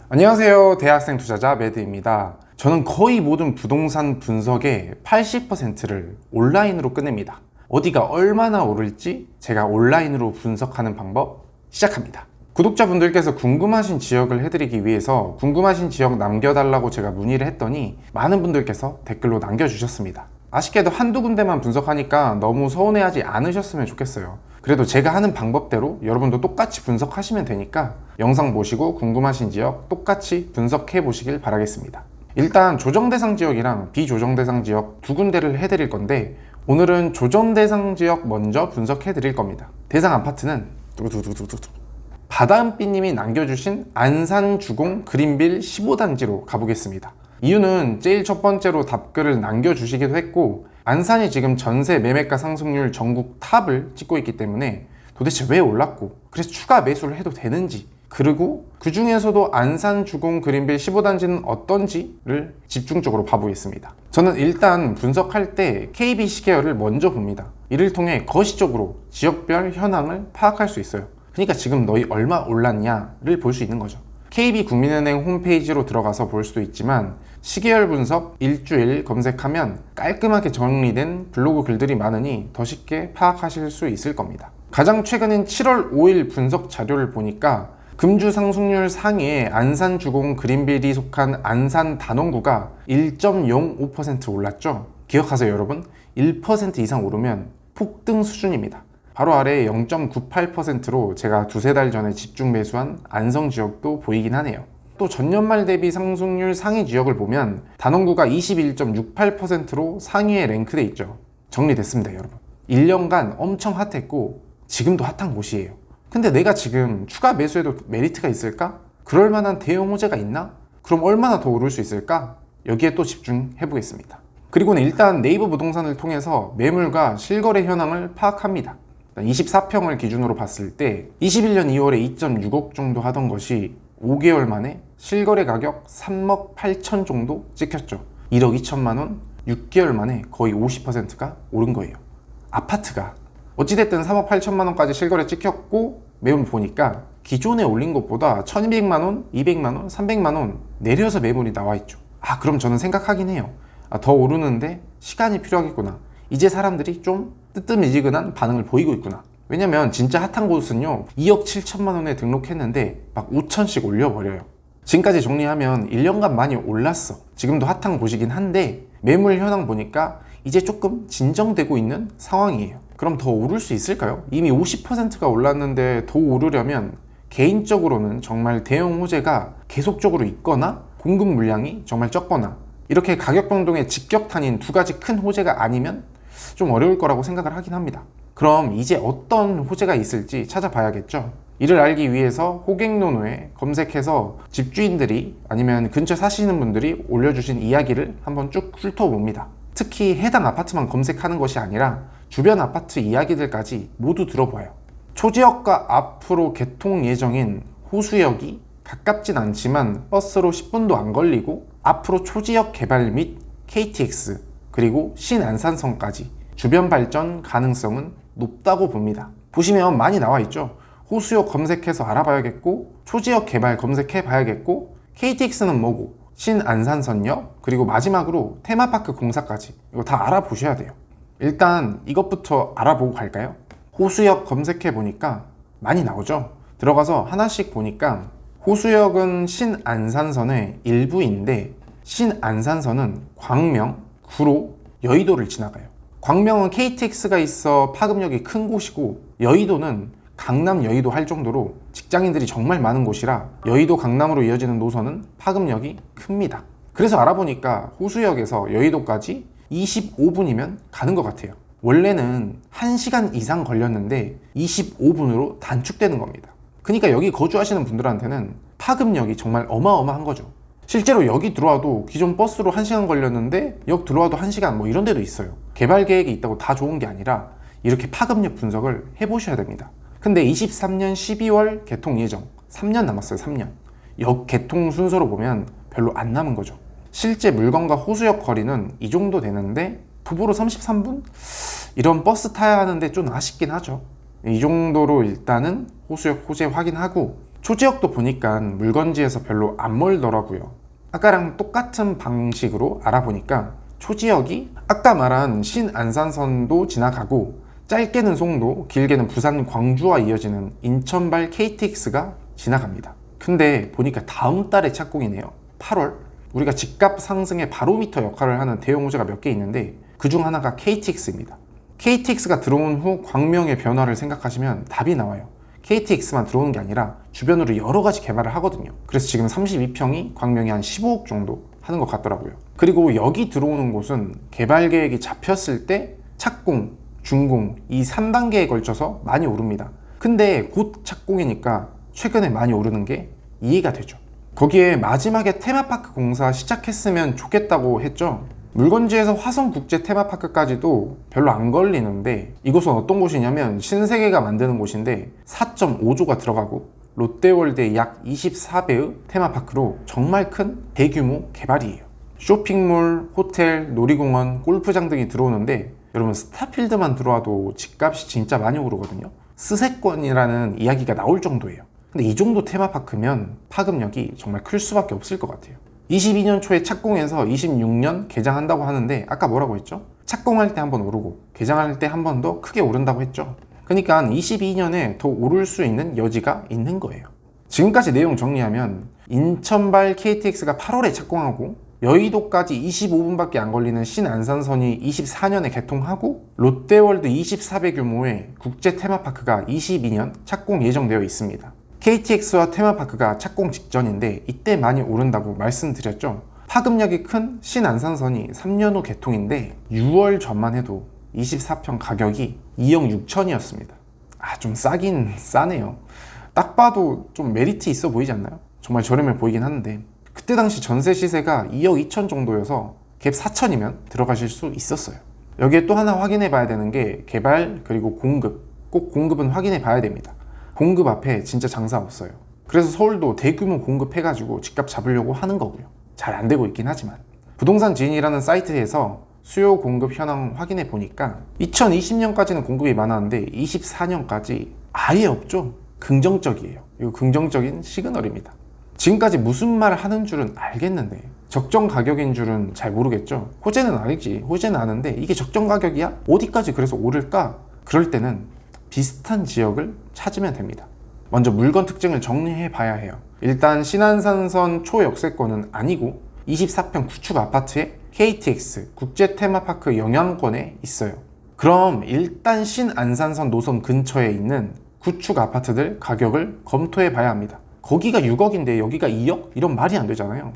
안녕하세요. 대학생 투자자 매드입니다. 저는 거의 모든 부동산 분석의 80%를 온라인으로 끝냅니다. 어디가 얼마나 오를지 제가 온라인으로 분석하는 방법 시작합니다. 구독자분들께서 궁금하신 지역을 해드리기 위해서 궁금하신 지역 남겨달라고 제가 문의를 했더니 많은 분들께서 댓글로 남겨주셨습니다. 아쉽게도 한두 군데만 분석하니까 너무 서운해하지 않으셨으면 좋겠어요. 그래도 제가 하는 방법대로 여러분도 똑같이 분석하시면 되니까 영상 보시고 궁금하신 지역 똑같이 분석해 보시길 바라겠습니다. 일단 조정대상 지역이랑 비조정대상 지역 두 군데를 해드릴 건데 오늘은 조정대상 지역 먼저 분석해 드릴 겁니다. 대상 아파트는 바다은비님이 남겨주신 안산주공 그린빌 15단지로 가보겠습니다. 이유는 제일 첫 번째로 답글을 남겨주시기도 했고 안산이 지금 전세 매매가 상승률 전국 탑을 찍고 있기 때문에 도대체 왜 올랐고 그래서 추가 매수를 해도 되는지, 그리고 그 중에서도 안산주공 그린빌 15단지는 어떤지를 집중적으로 봐보겠습니다. 저는 일단 분석할 때 KB 시계열을 먼저 봅니다. 이를 통해 거시적으로 지역별 현황을 파악할 수 있어요. 그러니까 지금 너희 얼마 올랐냐를 볼 수 있는 거죠. KB국민은행 홈페이지로 들어가서 볼 수도 있지만 시계열 분석 일주일 검색하면 깔끔하게 정리된 블로그 글들이 많으니 더 쉽게 파악하실 수 있을 겁니다. 가장 최근인 7월 5일 분석 자료를 보니까 금주 상승률 상위에 안산주공 그린빌이 속한 안산 단원구가 1.05% 올랐죠. 기억하세요 여러분, 1% 이상 오르면 폭등 수준입니다. 바로 아래 0.98%로 제가 두세 달 전에 집중 매수한 안성 지역도 보이긴 하네요. 또 전년말 대비 상승률 상위 지역을 보면 단원구가 21.68%로 상위에 랭크돼 있죠. 정리됐습니다 여러분. 1년간 엄청 핫했고 지금도 핫한 곳이에요. 근데 내가 지금 추가 매수해도 메리트가 있을까? 그럴 만한 대형 호재가 있나? 그럼 얼마나 더 오를 수 있을까? 여기에 또 집중해 보겠습니다. 그리고는 일단 네이버 부동산을 통해서 매물과 실거래 현황을 파악합니다. 24평을 기준으로 봤을 때 21년 2월에 2.6억 정도 하던 것이 5개월 만에 실거래 가격 3억 8천 정도 찍혔죠. 1억 2천만 원, 6개월 만에 거의 50%가 오른 거예요. 아파트가 어찌됐든 3억 8천만 원까지 실거래 찍혔고 매물 보니까 기존에 올린 것보다 1200만 원, 200만 원, 300만 원 내려서 매물이 나와 있죠. 그럼 저는 생각하긴 해요. 더 오르는데 시간이 필요하겠구나. 이제 사람들이 좀 뜨뜻미지근한 반응을 보이고 있구나. 왜냐면 진짜 핫한 곳은요 2억 7천만 원에 등록했는데 막 5천씩 올려버려요. 지금까지 정리하면 1년간 많이 올랐어. 지금도 핫한 곳이긴 한데 매물 현황 보니까 이제 조금 진정되고 있는 상황이에요. 그럼 더 오를 수 있을까요? 이미 50%가 올랐는데 더 오르려면 개인적으로는 정말 대형 호재가 계속적으로 있거나 공급 물량이 정말 적거나 이렇게 가격 변동의 직격탄인 두 가지 큰 호재가 아니면 좀 어려울 거라고 생각을 하긴 합니다. 그럼 이제 어떤 호재가 있을지 찾아봐야겠죠. 이를 알기 위해서 호갱노노에 검색해서 집주인들이 아니면 근처 사시는 분들이 올려주신 이야기를 한번 쭉 훑어봅니다. 특히 해당 아파트만 검색하는 것이 아니라 주변 아파트 이야기들까지 모두 들어봐요. 초지역과 앞으로 개통 예정인 호수역이 가깝진 않지만 버스로 10분도 안 걸리고 앞으로 초지역 개발 및 KTX 그리고 신안산선까지 주변 발전 가능성은 높다고 봅니다. 보시면 많이 나와 있죠. 호수역 검색해서 알아봐야겠고 초지역 개발 검색해 봐야겠고 KTX는 뭐고 신안산선역 그리고 마지막으로 테마파크 공사까지 이거 다 알아보셔야 돼요. 일단 이것부터 알아보고 갈까요? 호수역 검색해 보니까 많이 나오죠. 들어가서 하나씩 보니까 호수역은 신안산선의 일부인데 신안산선은 광명, 구로, 여의도를 지나가요. 광명은 KTX가 있어 파급력이 큰 곳이고 여의도는 강남 여의도 할 정도로 직장인들이 정말 많은 곳이라 여의도 강남으로 이어지는 노선은 파급력이 큽니다. 그래서 알아보니까 호수역에서 여의도까지 25분이면 가는 것 같아요. 원래는 1시간 이상 걸렸는데 25분으로 단축되는 겁니다. 그러니까 여기 거주하시는 분들한테는 파급력이 정말 어마어마한 거죠. 실제로 여기 들어와도 기존 버스로 1시간 걸렸는데 역 들어와도 1시간 뭐 이런 데도 있어요. 개발 계획이 있다고 다 좋은 게 아니라 이렇게 파급력 분석을 해보셔야 됩니다. 근데 23년 12월 개통 예정 3년 남았어요. 3년. 역 개통 순서로 보면 별로 안 남은 거죠. 실제 물건과 호수역 거리는 이 정도 되는데 부부로 33분? 이런 버스 타야 하는데 좀 아쉽긴 하죠. 이 정도로 일단은 호수역 호재 확인하고 초지역도 보니까 물건지에서 별로 안 멀더라고요. 아까랑 똑같은 방식으로 알아보니까 초지역이 아까 말한 신안산선도 지나가고 짧게는 송도, 길게는 부산 광주와 이어지는 인천발 KTX가 지나갑니다. 근데 보니까 다음 달에 착공이네요. 8월. 우리가 집값 상승의 바로미터 역할을 하는 대형 호재가 몇 개 있는데 그중 하나가 KTX입니다. KTX가 들어온 후 광명의 변화를 생각하시면 답이 나와요. KTX만 들어오는 게 아니라 주변으로 여러 가지 개발을 하거든요. 그래서 지금 32평이 광명이 한 15억 정도 하는 것 같더라고요. 그리고 여기 들어오는 곳은 개발 계획이 잡혔을 때 착공, 준공 이 3단계에 걸쳐서 많이 오릅니다. 근데 곧 착공이니까 최근에 많이 오르는 게 이해가 되죠. 거기에 마지막에 테마파크 공사 시작했으면 좋겠다고 했죠. 물건지에서 화성국제 테마파크까지도 별로 안 걸리는데 이곳은 어떤 곳이냐면 신세계가 만드는 곳인데 4.5조가 들어가고 롯데월드의 약 24배의 테마파크로 정말 큰 대규모 개발이에요. 쇼핑몰, 호텔, 놀이공원, 골프장 등이 들어오는데 여러분 스타필드만 들어와도 집값이 진짜 많이 오르거든요. 스세권이라는 이야기가 나올 정도예요. 근데 이 정도 테마파크면 파급력이 정말 클 수밖에 없을 것 같아요. 22년 초에 착공해서 26년 개장한다고 하는데 아까 뭐라고 했죠? 착공할 때 한번 오르고 개장할 때 한 번 더 크게 오른다고 했죠. 그러니까 22년에 더 오를 수 있는 여지가 있는 거예요. 지금까지 내용 정리하면 인천발 KTX가 8월에 착공하고 여의도까지 25분밖에 안 걸리는 신안산선이 24년에 개통하고 롯데월드 24배 규모의 국제 테마파크가 22년 착공 예정되어 있습니다. KTX와 테마파크가 착공 직전인데 이때 많이 오른다고 말씀드렸죠. 파급력이 큰 신안산선이 3년 후 개통인데 6월 전만 해도 24평 가격이 2억 6천이었습니다. 좀 싸긴 싸네요. 딱 봐도 좀 메리트 있어 보이지 않나요? 정말 저렴해 보이긴 하는데 그때 당시 전세 시세가 2억 2천 정도여서 갭 4천이면 들어가실 수 있었어요. 여기에 또 하나 확인해 봐야 되는 게 개발 그리고 공급. 꼭 공급은 확인해 봐야 됩니다. 공급 앞에 진짜 장사 없어요. 그래서 서울도 대규모 공급해가지고 집값 잡으려고 하는 거고요. 잘 안 되고 있긴 하지만 부동산 지인이라는 사이트에서 수요 공급 현황 확인해 보니까 2020년까지는 공급이 많았는데 24년까지 아예 없죠. 긍정적이에요. 이거 긍정적인 시그널입니다. 지금까지 무슨 말을 하는 줄은 알겠는데 적정 가격인 줄은 잘 모르겠죠. 호재는 알지. 호재는 아는데 이게 적정 가격이야? 어디까지 그래서 오를까? 그럴 때는 비슷한 지역을 찾으면 됩니다. 먼저 물건 특징을 정리해 봐야 해요. 일단 신안산선 초역세권은 아니고 24평 구축 아파트에 KTX 국제 테마파크 영향권에 있어요. 그럼 일단 신안산선 노선 근처에 있는 구축 아파트들 가격을 검토해 봐야 합니다. 거기가 6억인데 여기가 2억? 이런 말이 안 되잖아요.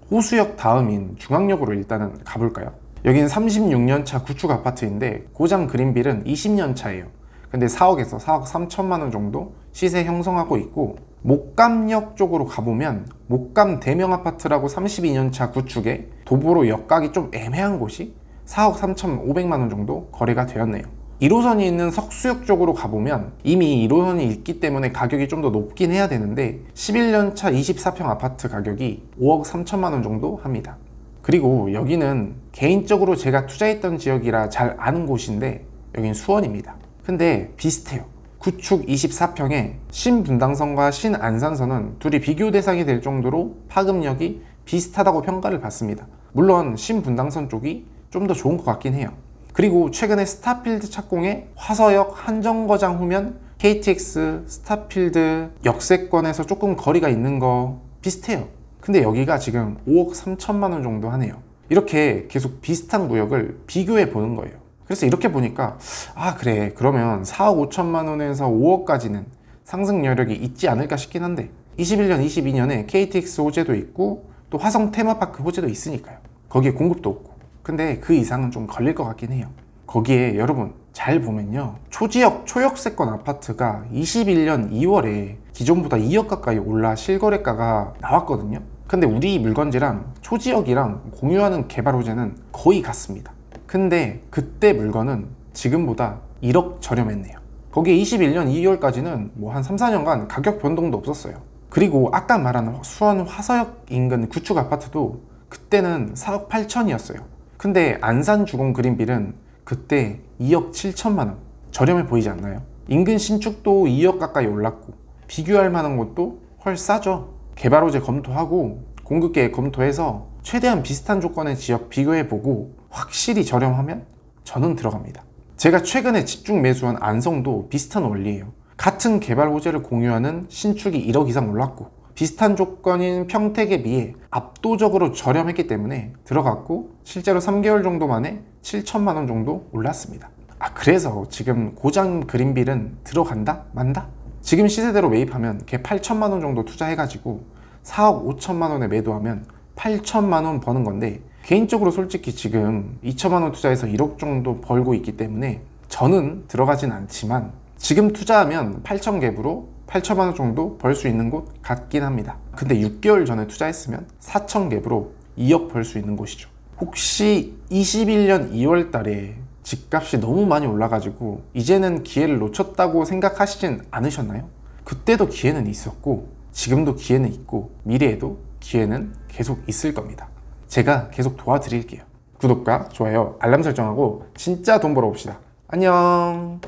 호수역 다음인 중앙역으로 일단은 가볼까요? 여긴 36년차 구축 아파트인데 고장 그린빌은 20년 차예요. 근데 4억에서 4억 3천만 원 정도 시세 형성하고 있고 목감역 쪽으로 가보면 목감 대명 아파트라고 32년차 구축에 도보로 역각이 좀 애매한 곳이 4억 3,500만 원 정도 거래가 되었네요. 1호선이 있는 석수역 쪽으로 가보면 이미 1호선이 있기 때문에 가격이 좀 더 높긴 해야 되는데 11년차 24평 아파트 가격이 5억 3천만 원 정도 합니다. 그리고 여기는 개인적으로 제가 투자했던 지역이라 잘 아는 곳인데 여긴 수원입니다. 근데 비슷해요. 구축 24평에 신분당선과 신안산선은 둘이 비교 대상이 될 정도로 파급력이 비슷하다고 평가를 받습니다. 물론 신분당선 쪽이 좀 더 좋은 것 같긴 해요. 그리고 최근에 스타필드 착공에 화서역 한정거장 후면 KTX 스타필드 역세권에서 조금 거리가 있는 거 비슷해요. 근데 여기가 지금 5억 3천만 원 정도 하네요. 이렇게 계속 비슷한 구역을 비교해 보는 거예요. 그래서 이렇게 보니까 그래 그러면 4억 5천만 원에서 5억까지는 상승 여력이 있지 않을까 싶긴 한데 21년 22년에 KTX 호재도 있고 또 화성 테마파크 호재도 있으니까요. 거기에 공급도 없고 근데 그 이상은 좀 걸릴 것 같긴 해요. 거기에 여러분 잘 보면요 초지역 초역세권 아파트가 21년 2월에 기존보다 2억 가까이 올라 실거래가가 나왔거든요. 근데 우리 물건지랑 초지역이랑 공유하는 개발 호재는 거의 같습니다. 근데 그때 물건은 지금보다 1억 저렴했네요. 거기에 21년 2월까지는 뭐 한 3, 4년간 가격 변동도 없었어요. 그리고 아까 말한 수원 화서역 인근 구축 아파트도 그때는 4억 8천이었어요. 근데 안산 주공 그린빌은 그때 2억 7천만 원. 저렴해 보이지 않나요? 인근 신축도 2억 가까이 올랐고 비교할 만한 곳도 헐 싸죠. 개발 호재 검토하고 공급계획 검토해서 최대한 비슷한 조건의 지역 비교해보고 확실히 저렴하면 저는 들어갑니다. 제가 최근에 집중 매수한 안성도 비슷한 원리예요. 같은 개발 호재를 공유하는 신축이 1억 이상 올랐고 비슷한 조건인 평택에 비해 압도적으로 저렴했기 때문에 들어갔고 실제로 3개월 정도 만에 7천만 원 정도 올랐습니다. 그래서 지금 고장 그린빌은 들어간다? 만다? 지금 시세대로 매입하면 걔 8천만 원 정도 투자해가지고 4억 5천만 원에 매도하면 8천만 원 버는 건데, 개인적으로 솔직히 지금 2천만 원 투자해서 1억 정도 벌고 있기 때문에 저는 들어가진 않지만 지금 투자하면 8천 갭으로 8천만 원 정도 벌 수 있는 곳 같긴 합니다. 근데 6개월 전에 투자했으면 4천 갭으로 2억 벌 수 있는 곳이죠. 혹시 21년 2월 달에 집값이 너무 많이 올라가지고 이제는 기회를 놓쳤다고 생각하시진 않으셨나요? 그때도 기회는 있었고 지금도 기회는 있고 미래에도 기회는 계속 있을 겁니다. 제가 계속 도와드릴게요. 구독과 좋아요, 알람 설정하고 진짜 돈 벌어봅시다. 안녕.